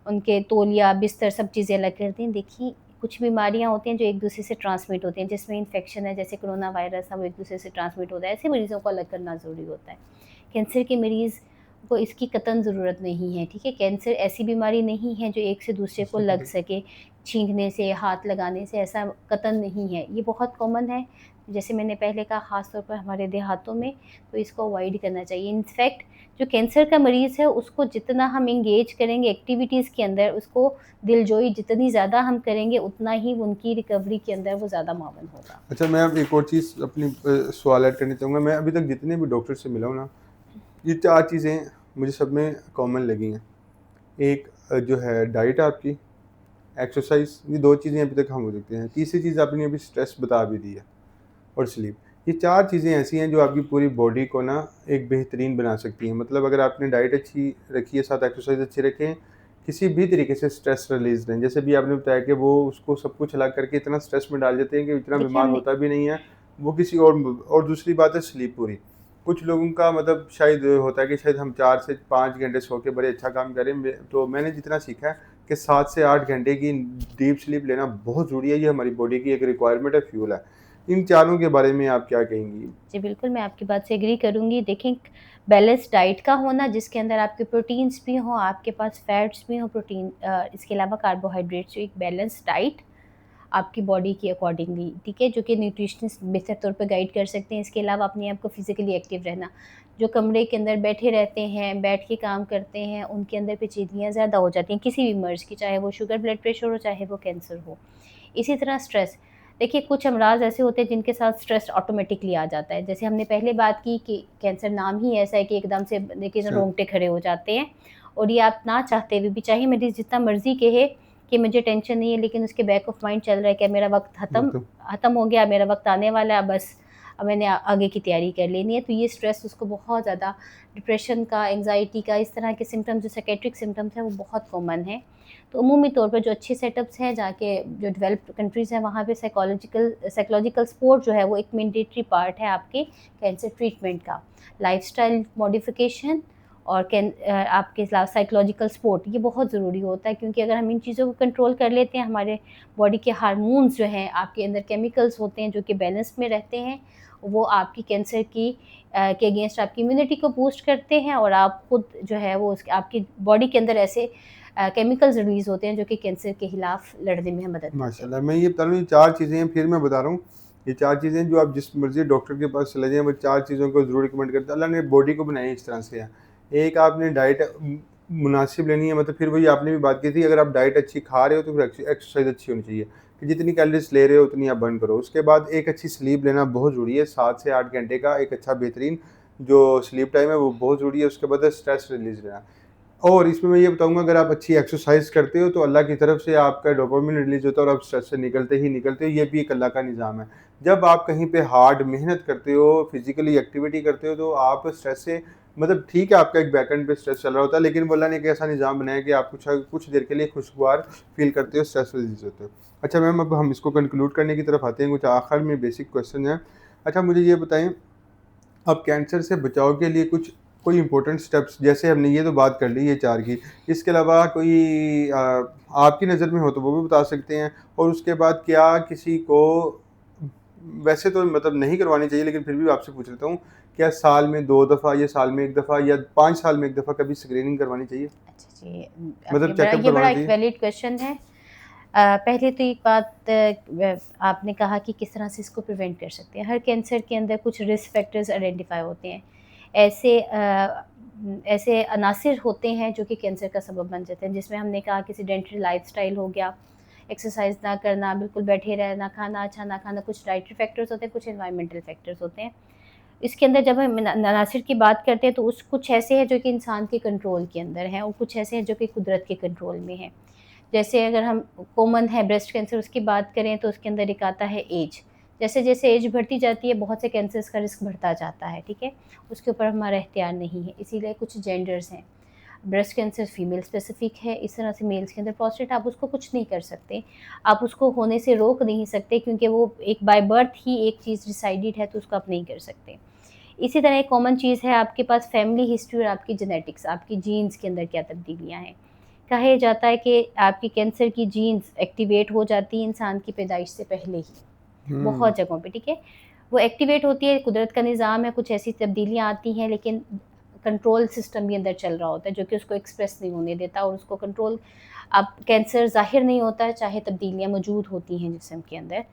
उनके तौलिया, बिस्तर सब चीज़ें अलग कर दी। देखिए, कुछ बीमारियाँ होती हैं जो एक-दूसरे से ट्रांसमिट होती हैं, जिसमें इन्फेक्शन है, जैसे कोरोना वायरस है, वो एक-दूसरे से ट्रांसमिट होता है, ऐसे मरीज़ों को अलग करना ज़रूरी होता है। कैंसर के मरीज़ को इसकी कतई ज़रूरत नहीं है, ठीक है? कैंसर ऐसी बीमारी नहीं है जो एक से दूसरे को लग सके, छींकने से, हाथ लगाने से, ऐसा कतई नहीं है। ये बहुत कॉमन है, जैसे मैंने पहले कहा, ख़ास तौर पर हमारे देहातों में, तो इसको अवॉइड करना चाहिए। इनफैक्ट जो कैंसर का मरीज़ है, उसको जितना हम एंगेज करेंगे एक्टिविटीज़ के अंदर, उसको दिलजोई जितनी ज़्यादा हम करेंगे, उतना ही उनकी रिकवरी के अंदर वो ज़्यादा मावन होगा। अच्छा, मैं अब एक और चीज़ अपनी सवाल ऐड करना चाहूँगा। मैं अभी तक जितने भी डॉक्टर से मिला हूँ ना, ये 4 चीज़ें मुझे सब में कॉमन लगी हैं। एक जो है डाइट आपकी, एक्सरसाइज़, ये 2 चीज़ें अभी तक हम हो सकते हैं। तीसरी चीज़ आपने अभी स्ट्रेस बता भी दी है, और स्लीप। ये 4 चीज़ें ऐसी हैं जो आपकी पूरी बॉडी को ना एक बेहतरीन बना सकती हैं। मतलब अगर आपने डाइट अच्छी रखी है, साथ एक्सरसाइज़ अच्छी रखें, किसी भी तरीके से स्ट्रेस रिलीज़ रहें। जैसे अभी आपने बताया कि वो उसको सब कुछ अलग करके इतना स्ट्रेस में डाल देते हैं कि इतना देखिए बीमार हमने होता भी नहीं है, वो किसी और दूसरी बात है स्लीप पूरी। कुछ लोगों का मतलब शायद होता है कि शायद हम 4 से 5 घंटे सो के बड़े अच्छा काम करें। तो मैंने जितना सीखा है कि 7 से 8 घंटे की डीप स्लीप लेना बहुत ज़रूरी है, ये हमारी बॉडी की एक रिक्वायरमेंट है, फ्यूल है। इन चारों के बारे में आप क्या कहेंगी? जी, बिल्कुल, मैं आपकी बात से एग्री करूँगी। देखें, बैलेंस डाइट का होना, जिसके अंदर आपके प्रोटीन्स भी हों, आपके पास फैट्स भी हों, इसके अलावा कार्बोहाइड्रेट्स, एक बैलेंस डाइट आपकी बॉडी के अकॉर्डिंगली, ठीक है? जो कि न्यूट्रिशनिस्ट बेहतर तौर पे गाइड कर सकते हैं। इसके अलावा अपने आप को फिज़िकली एक्टिव रहना। जो कमरे के अंदर बैठे रहते हैं, बैठ के काम करते हैं, उनके अंदर पेचीदगियाँ ज़्यादा हो जाती हैं, किसी भी मर्ज़ की, चाहे वो शुगर, ब्लड प्रेशर हो, चाहे वो कैंसर हो। इसी तरह स्ट्रेस, देखिए कुछ अमराज़ ऐसे होते हैं जिनके साथ स्ट्रेस ऑटोमेटिकली आ जाता है। जैसे हमने पहले बात की कि कैंसर नाम ही ऐसा है कि एकदम से देखिए ना अच्छा, रोंगटे खड़े हो जाते हैं, और ये आप ना चाहते हुए भी, चाहे मरीज़ जितना मर्ज़ी कहे कि मुझे टेंशन नहीं है, लेकिन उसके बैक ऑफ माइंड चल रहा है कि मेरा वक़्त ख़त्म मतलब ख़त्म हो गया, मेरा वक़्त आने वाला है, बस अब मैंने आगे की तैयारी कर लेनी है। तो ये स्ट्रेस उसको बहुत ज़्यादा, डिप्रेशन का, एंग्ज़ायटी का, इस तरह के सिम्पटम्स, जो साइकियाट्रिक सिम्पटम्स हैं, वो बहुत कॉमन हैं। तो अमूमी तौर पर जो अच्छे सेटअप्स हैं, जाके जो डेवलप्ड कंट्रीज़ हैं, वहाँ पे साइकोलॉजिकल सपोर्ट जो है, वो एक मैंडेटरी पार्ट है आपके कैंसर ट्रीटमेंट का। लाइफ़स्टाइल मॉडिफ़िकेशन और आपके साइकोलॉजिकल सपोर्ट, ये बहुत ज़रूरी होता है, क्योंकि अगर हम इन चीज़ों को कंट्रोल कर लेते हैं, हमारे बॉडी के हार्मोन्स जो हैं, आपके अंदर केमिकल्स होते हैं जो कि बैलेंस में रहते हैं, वो आपकी कैंसर के अगेंस्ट आपकी इम्यूनिटी को बूस्ट करते हैं, और आप खुद जो है वो आपकी बॉडी के अंदर ऐसे केमिकल्स रिलीज़ होते हैं जो कि कैंसर के खिलाफ लड़ने में मदद करते हैं। माशाल्लाह, मैं ये बता रहा हूँ, ये 4 चीज़ें हैं, फिर मैं बता रहा हूँ, ये 4 चीज़ें जो आप जिस मर्ज़ी डॉक्टर के पास चले जाएँ, वो 4 चीज़ों को ज़रूर रिकमेंड करता है। अल्लाह ने बॉडी को बनाया इस तरह से है। एक आपने डाइट मुनासिब लेनी है, मतलब फिर वही आपने भी बात की थी, अगर आप डाइट अच्छी खा रहे हो तो फिर एक्सरसाइज़ अच्छी होनी चाहिए, कि जितनी कैलोरीज़ ले रहे हो उतनी आप बर्न करो। उसके बाद एक अच्छी स्लीप लेना बहुत ज़रूरी है, 7 से 8 घंटे का एक अच्छा बेहतरीन जो स्लीप टाइम है वो बहुत ज़रूरी है, उसके बाद है स्ट्रेस रिलीज़ रहना। और इसमें मैं ये बताऊँगा, अगर आप अच्छी एक्सरसाइज़ करते हो तो अल्लाह की तरफ से आपका डोपामाइन रिलीज़ होता है और आप स्ट्रेस से निकलते ही निकलते हो, ये भी एक अल्लाह का निज़ाम है। जब आप कहीं पे हार्ड मेहनत करते हो, फिज़िकली एक्टिविटी करते हो, तो आप स्ट्रेस से मतलब ठीक है, आपका एक बैकएंड पे स्ट्रेस चल रहा होता है, लेकिन वो अल्लाह ने एक ऐसा निज़ाम बनाया है कि आप कुछ देर के लिए खुशगवार फ़ील करते हो, स्ट्रेस रिलीज़ होते हो। अच्छा मैम, अब हम इसको कंक्लूड करने की तरफ आते हैं, कुछ आखिर में बेसिक क्वेश्चन हैं। अच्छा मुझे ये बताएँ, अब कैंसर से बचाव के लिए कुछ कोई इम्पोर्टेंट स्टेप्स, जैसे हमने ये तो बात कर ली ये 4 की, इसके अलावा कोई आपकी नज़र में हो तो वो भी बता सकते हैं? और उसके बाद क्या किसी को, वैसे तो मतलब नहीं करवानी चाहिए, लेकिन फिर भी आपसे पूछ लेता हूँ, क्या साल में 2 दफ़ा या साल में 1 दफ़ा या 5 साल में 1 दफ़ा कभी स्क्रीनिंग करवानी चाहिए? अच्छा जी, मतलब चेकअप ये बड़ा करवाना एक चाहिए? वैलिड क्वेश्चन है। पहले तो एक बात, आपने कहा कि किस तरह से इसको प्रिवेंट कर सकते हैं। हर कैंसर के अंदर कुछ रिस्क फैक्टर्स आइडेंटिफ़ाई होते हैं। ऐसे अनासिर होते हैं जो कि कैंसर का सबब बन जाते हैं, जिसमें हमने कहा कि सेडेंटरी लाइफ़स्टाइल हो गया, एक्सरसाइज़ ना करना, बिल्कुल बैठे रहना, खाना अच्छा ना खाना, कुछ डाइटरी फैक्टर्स होते हैं, कुछ एनवायरमेंटल फैक्टर्स होते हैं। इसके अंदर जब हम अनासिर की बात करते हैं तो उस कुछ ऐसे हैं जो कि इंसान के कंट्रोल के अंदर हैं और कुछ ऐसे हैं जो कि कुदरत के कंट्रोल में हैं। जैसे अगर हम कॉमन है ब्रेस्ट कैंसर, उसकी बात करें तो उसके अंदर एक आता है एज। जैसे-जैसे एज बढ़ती जाती है बहुत से कैंसर्स का रिस्क बढ़ता जाता है, ठीक है? उसके ऊपर हमारा इख्तियार नहीं है, इसीलिए कुछ जेंडर्स हैं। ब्रेस्ट कैंसर फीमेल स्पेसिफिक है, इस तरह से मेल्स के अंदर प्रोस्टेट आप उसको कुछ नहीं कर सकते। आप उसको होने से रोक नहीं सकते क्योंकि वो एक बाय बर्थ ही एक चीज़ डिसाइडेड है तो उसको आप नहीं कर सकते। इसी तरह एक कॉमन चीज़ है आपके पास फैमिली हिस्ट्री और आपकी जेनेटिक्स, आपकी जीन्स के अंदर क्या तब्दीलियाँ हैं। कहा जाता है कि आपकी कैंसर की जीन्स एक्टिवेट हो जाती है इंसान की पैदाइश से पहले ही, हुँ। बहुत जगहों पे, ठीक है? वो एक्टिवेट होती है, कुदरत का निज़ाम है, कुछ ऐसी तब्दीलियाँ आती हैं लेकिन कंट्रोल सिस्टम भी अंदर चल रहा होता है जो कि उसको एक्सप्रेस नहीं होने देता और उसको कंट्रोल, अब कैंसर ज़ाहिर नहीं होता है चाहे तब्दीलियाँ मौजूद होती हैं जिस्म के अंदर।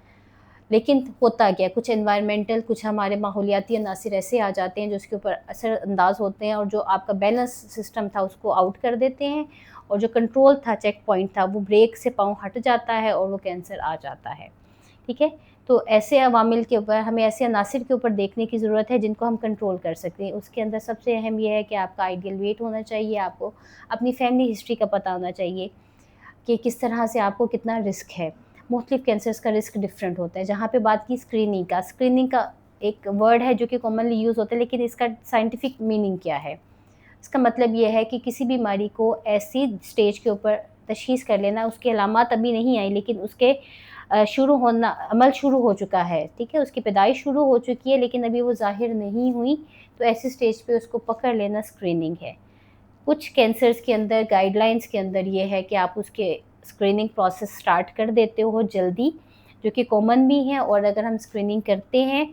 लेकिन होता क्या है, कुछ एनवायरमेंटल, कुछ हमारे माहौलियाती अनासिर ऐसे आ जाते हैं जो उसके ऊपर असरअंदाज होते हैं और जो आपका बैलेंस सिस्टम था उसको आउट कर देते हैं और जो कंट्रोल था, चेक पॉइंट था, वो ब्रेक से पाँव हट जाता है और वो कैंसर आ जाता है, ठीक है? तो ऐसे अवामिल के ऊपर हमें, ऐसे अनासिर के ऊपर देखने की ज़रूरत है जिनको हम कंट्रोल कर सकते हैं। उसके अंदर सबसे अहम ये है कि आपका आइडियल वेट होना चाहिए, आपको अपनी फैमिली हिस्ट्री का पता होना चाहिए कि किस तरह से आपको कितना रिस्क है। मुख्तलिफ़ कैंसर्स का रिस्क डिफरेंट होता है। जहाँ पे बात की स्क्रीनिंग का एक वर्ड है जो कि कॉमनली यूज़ होता है, लेकिन इसका साइंटिफिक मीनिंग क्या है? इसका मतलब ये है कि किसी बीमारी को ऐसी स्टेज के ऊपर तशख़ीस कर लेना, उसकी अलामात अभी नहीं आई लेकिन उसके शुरू होना, अमल शुरू हो चुका है, ठीक है? उसकी पैदाइश शुरू हो चुकी है लेकिन अभी वो ज़ाहिर नहीं हुई, तो ऐसी स्टेज पे उसको पकड़ लेना स्क्रीनिंग है। कुछ कैंसर्स के अंदर गाइडलाइंस के अंदर ये है कि आप उसके स्क्रीनिंग प्रोसेस स्टार्ट कर देते हो जल्दी, जो कि कॉमन भी है और अगर हम स्क्रीनिंग करते हैं,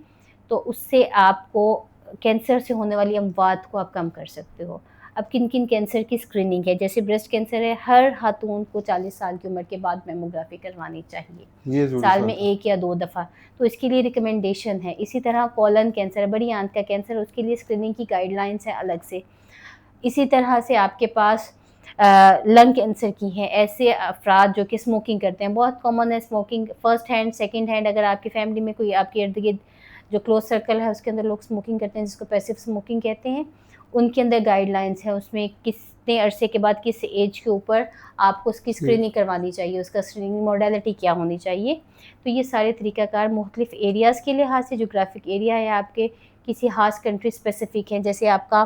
तो उससे आपको कैंसर से होने वाली अमवात को आप कम कर सकते हो। अब किन-किन कैंसर की स्क्रीनिंग है, जैसे ब्रेस्ट कैंसर है, हर खातून को 40 साल की उम्र के बाद मैमोग्राफी करवानी चाहिए, ये ज़रूरी साल में बात है। 1 या 2 दफ़ा, तो इसके लिए रिकमेंडेशन है। इसी तरह कोलन कैंसर है, बड़ी आंत का कैंसर, उसके लिए स्क्रीनिंग की गाइडलाइंस है अलग से। इसी तरह से आपके पास लंग कैंसर की हैं, ऐसे अफ़राद जो कि स्मोकिंग करते हैं, बहुत कॉमन है smoking, first hand, second hand, अगर आपकी फैमिली में कोई आपके इर्द-गिर्द जो क्लोज़ सर्कल है उसके अंदर लोग स्मोकिंग करते हैं जिसको पैसिव स्मोकिंग कहते हैं, उनके अंदर गाइडलाइंस है, उसमें कितने अरसे के बाद किस एज के ऊपर आपको उसकी जी। स्क्रीनिंग करवानी चाहिए, उसका स्क्रीनिंग मोडालिटी क्या होनी चाहिए। तो ये सारे तरीक़ाकार मुख्तलिफ़ एरियाज़ के लिहाज से, ज्योग्राफिक एरिया है आपके, किसी ख़ास कंट्री स्पेसिफ़िक है, जैसे आपका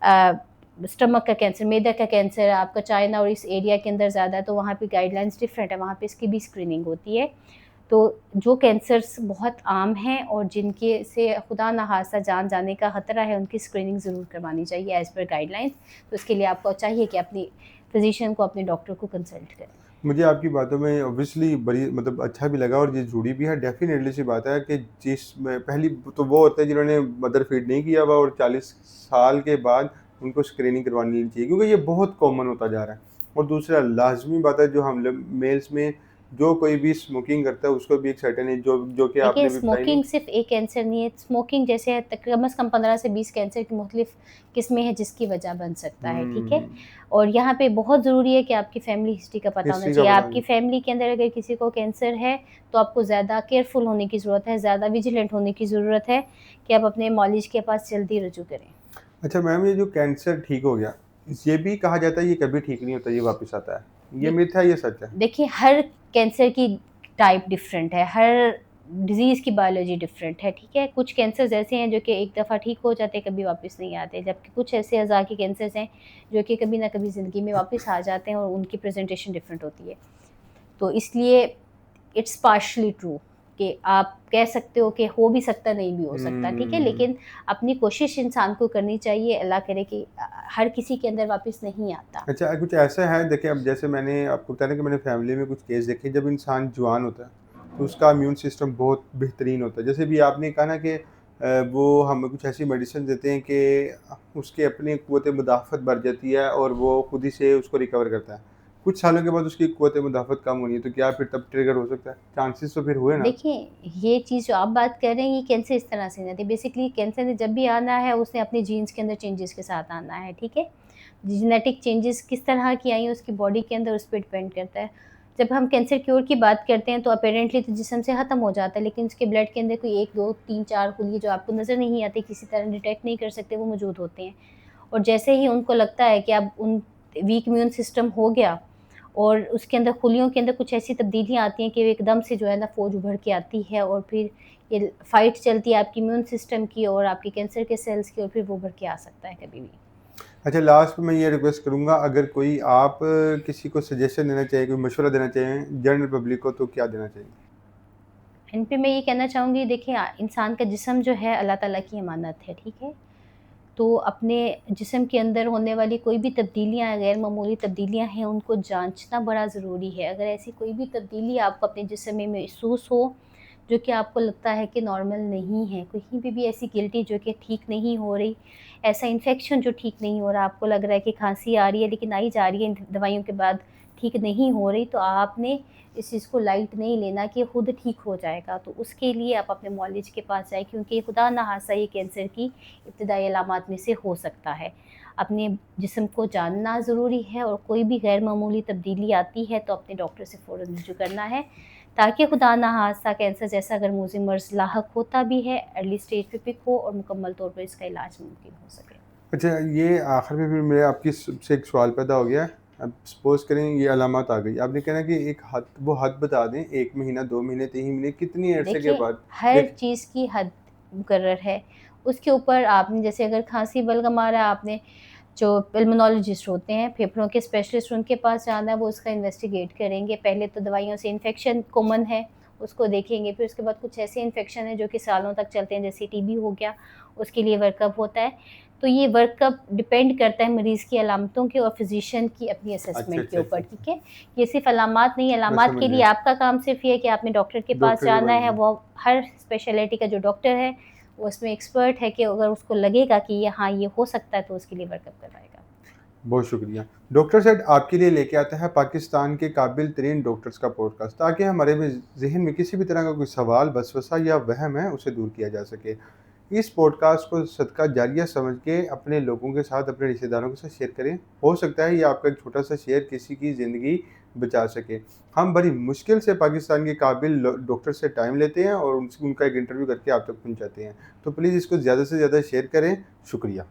अ, स्टमक का कैंसर, मैदा का कैंसर आपका चाइना और इस एरिया के अंदर ज़्यादा है, तो वहाँ पे गाइडलाइंस डिफरेंट है, वहाँ पे इसकी भी स्क्रीनिंग होती है। तो जो कैंसर्स बहुत आम हैं और जिनके से खुदा न खास्ता जान जाने का ख़तरा है, उनकी स्क्रीनिंग ज़रूर करवानी चाहिए एज़ पर गाइडलाइंस। तो इसके लिए आपको चाहिए कि अपनी फ़िज़िशियन को, अपने डॉक्टर को कंसल्ट करें। मुझे आपकी बातों में ऑब्वियसली बड़ी मतलब अच्छा भी लगा और ये जुड़ी भी है, डेफ़िनेटली सी बात है कि जिसमें पहली तो वो होते हैं जिन्होंने मदर फीड नहीं किया हुआ और 40 साल के बाद उनको स्क्रीनिंग करवानी लेनी चाहिए, क्योंकि ये बहुत कॉमन होता जा रहा है। और दूसरा लाज़मी बात है जो हम लोग मेल्स में जो कोई भी स्मोकिंग करता है उसको भी एक सर्टेन एज जो कि देखिए, आपने भी बताई नहीं। स्मोकिंग सिर्फ़ एक कैंसर नहीं है, स्मोकिंग जैसे है कम से कम 15 से 20 कैंसर की मुख़्तलिफ़ किस्में हैं जिसकी वजह बन सकता है, ठीक है? हुँ, और यहाँ पे बहुत ज़रूरी है कि आपकी फैमिली हिस्ट्री का पता होना हिस्ट्री का चाहिए। पता आपकी नहीं। फैमिली के अंदर अगर किसी को कैंसर है, तो आपको ज़्यादा केयरफुल होने की ज़रूरत है, ज़्यादा विजिलेंट होने की ज़रूरत है कि आप अपने मौलिज के पास जल्दी रुजू करें। अच्छा मैम, ये जो कैंसर ठीक हो गया, ये भी कहा जाता है ये कभी ठीक नहीं होता, ये वापस आता है। ये दे मिथ है, ये सच है? देखिए, हर कैंसर की टाइप डिफरेंट है, हर डिज़ीज़ की बायोलॉजी डिफरेंट है, ठीक है? कुछ कैंसर्स ऐसे हैं जो कि एक दफ़ा ठीक हो जाते हैं, कभी वापस नहीं आते, जबकि कुछ ऐसे अज़ा के कैंसर्स हैं जो कि कभी ना कभी ज़िंदगी में वापस आ जाते हैं और उनकी प्रेज़ेंटेशन डिफरेंट होती है। तो इसलिए इट्स पार्शियली ट्रू कि आप कह सकते हो कि हो भी सकता, नहीं भी हो सकता, ठीक है? हुँ। लेकिन अपनी कोशिश इंसान को करनी चाहिए, अल्लाह करे कि हर किसी के अंदर वापस नहीं आता। अच्छा, कुछ ऐसा है देखिए, अब जैसे मैंने आपको बताया ना कि मैंने फैमिली में कुछ केस देखे, जब इंसान जवान होता है, तो उसका इम्यून सिस्टम बहुत बेहतरीन होता है। जैसे भी आपने कहा ना कि वो हमें कुछ ऐसी मेडिसिन देते हैं कि उसकी अपनी क़ुव्वत मुदाफ़त बढ़ जाती है और वो खुद ही से उसको रिकवर करता है। कुछ सालों के बाद उसकी क़ुव्वत मुदाफ़त कम होनी है, तो क्या फिर तब ट्रिगर हो सकता है? चांसेस तो फिर हुए ना? देखिए, ये चीज़ जो आप बात कर रहे हैं, ये कैंसर इस तरह से नहीं आती। बेसिकली कैंसर ने जब भी आना है, उसने अपने जीन्स के अंदर चेंजेज़ के साथ आना है, ठीक है? जेनेटिक चेंजेज़ किस तरह की आई हैं उसकी बॉडी के अंदर, उस पे डिपेंड करता है। जब हम कैंसर क्योर की बात करते हैं, तो अपैरेंटली तो जिस्म से ख़त्म हो जाता है, लेकिन उसके ब्लड के अंदर कोई 1, 2, 3, 4 खुलिये जो आपको नज़र नहीं आते, किसी तरह डिटेक्ट नहीं कर सकते, वो मौजूद होते हैं। और जैसे ही उनको लगता है कि अब उन वीक इम्यून सिस्टम हो गया और उसके अंदर खुलियों के अंदर कुछ ऐसी तब्दीलियाँ आती हैं कि वो एकदम से जो है ना फ़ौज उभर के आती है और फिर ये फ़ाइट चलती है आपकी इम्यून सिस्टम की और आपके कैंसर के सेल्स की और फिर वो उभर के आ सकता है कभी भी। अच्छा, लास्ट में मैं ये रिक्वेस्ट करूँगा, अगर कोई आप किसी को सजेशन देना चाहिए, कोई मशवरा देना चाहें जनरल पब्लिक को, तो क्या देना चाहेंगे? इन पे मैं ये कहना चाहूँगी, देखिए इंसान का जिस्म जो है अल्लाह ताला की अमानत है, ठीक है? तो अपने जिस्म के अंदर होने वाली कोई भी तब्दीलियाँ, गैर मामूली तब्दीलियाँ हैं, उनको जाँचना बड़ा ज़रूरी है। अगर ऐसी कोई भी तब्दीली आपको अपने जिस्म में महसूस हो, जो कि आपको लगता है कि नॉर्मल नहीं है, कहीं पे भी ऐसी गिल्टी जो कि ठीक नहीं हो रही, ऐसा इन्फेक्शन जो ठीक नहीं हो रहा, आपको लग रहा है कि खाँसी आ रही है लेकिन आई जा रही है इन दवाइयों के बाद, ठीक नहीं हो रही, तो आपने इस चीज़ को लाइट नहीं लेना कि खुद ठीक हो जाएगा। तो उसके लिए आप अपने मुआलिज के पास जाएँ, क्योंकि खुदा न ख़ास्ता ये कैंसर की इब्तिदाई अलामात में से हो सकता है। अपने जिस्म को जानना ज़रूरी है और कोई भी गैर मामूली तब्दीली आती है तो अपने डॉक्टर से फ़ौरन रुजू करना है, ताकि खुदा न ख़ास्ता कैंसर जैसा अगर मुज़िम मर्ज़ लाहक होता भी है, अर्ली स्टेज पे पिक हो और मुकम्मल तौर पर इसका इलाज मुमकिन हो सके। अच्छा, ये आखिर में फिर मेरा आपकी से एक सवाल पैदा हो गया। अब सपोज़ करें ये अलामत आ गई, आपने कहना कि एक हद, वो हद बता दें, 1 महीना, 2 महीने, 3 महीने, कितनी अरसे के देखिए, बाद हर देख चीज़ की हद मुकर्रर है। उसके ऊपर आपने जैसे अगर खाँसी बलगम आ रहा है, आपने जो पल्मोनोलॉजिस्ट होते हैं, फेफड़ों के स्पेशलिस्ट, उनके पास जाना है, वो उसका इन्वेस्टिगेट करेंगे। पहले तो दवाइयों से इन्फेक्शन कॉमन है, उसको देखेंगे। फिर उसके बाद कुछ ऐसे इन्फेक्शन हैं जो कि सालों तक चलते हैं, जैसे टीबी हो गया, उसके लिए वर्कअप होता है। तो ये वर्कअप डिपेंड करता है मरीज़ की अलामतों के और फ़िज़िशियन की अपनी अच्छा, असेसमेंट के अच्छा, ऊपर, अच्छा, ठीक अच्छा। है? ये सिर्फ़ अलामात नहीं है, मैं अलामात समझ के लिए गया। आपका काम सिर्फ़ ये है कि आपने डॉक्टर के पास डॉक्टर के जाना पास है, जाना। वो हर स्पेशलिटी का जो डॉक्टर है, वो उसमें एक्सपर्ट है कि अगर उसको लगेगा कि ये हाँ, ये हो सकता है, तो उसके लिए वर्कअप करवाएगा। बहुत शुक्रिया। डॉक्टर साहब आपके लिए लेके आता है पाकिस्तान के काबिल तरीन डॉक्टर्स का पॉडकास्ट, ताकि हमारे में ज़हन में किसी भी तरह का कोई सवाल, वसवसा या वहम है, उसे दूर किया जा सके। इस पॉडकास्ट को सदका जारिया समझ के अपने लोगों के साथ, अपने रिश्तेदारों के साथ शेयर करें। हो सकता है ये आपका एक छोटा-सा शेयर किसी की ज़िंदगी बचा सके। हम बड़ी मुश्किल से पाकिस्तान के काबिल डॉक्टर से टाइम लेते हैं और उनका एक इंटरव्यू करके आप तक पहुँचाते हैं। तो प्लीज़ इसको ज़्यादा से ज़्यादा शेयर करें। शुक्रिया।